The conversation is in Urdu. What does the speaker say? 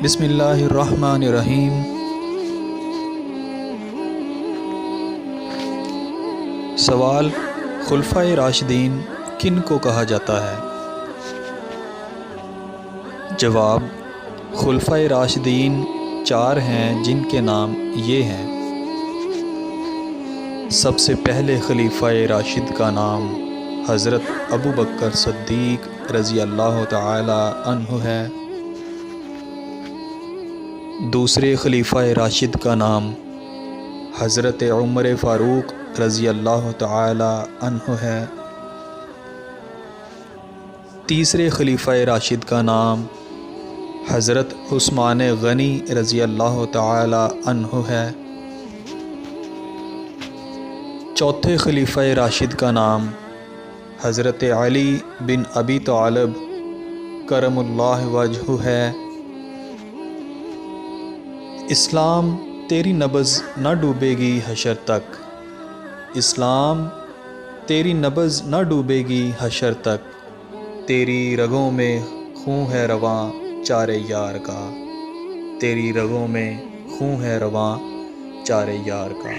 بسم اللہ الرحمن الرحیم۔ سوال: خلفائے راشدین کن کو کہا جاتا ہے؟ جواب: خلفائے راشدین 4 ہیں جن کے نام یہ ہیں۔ سب سے پہلے خلیفہ راشد کا نام حضرت ابوبکر صدیق رضی اللہ تعالی عنہ ہے۔ دوسرے خلیفہ راشد کا نام حضرت عمر فاروق رضی اللہ تعالی عنہ ہے۔ تیسرے خلیفہ راشد کا نام حضرت عثمان غنی رضی اللہ تعالی عنہ ہے۔ چوتھے خلیفہ راشد کا نام حضرت علی بن ابی طالب کرم اللہ وجہہ ہے۔ اسلام تیری نبض نہ ڈوبے گی حشر تک، اسلام تیری نبض نہ ڈوبے گی حشر تک، تیری رگوں میں خون ہے رواں چارے یار کا، تیری رگوں میں خون ہے رواں چارے یار کا۔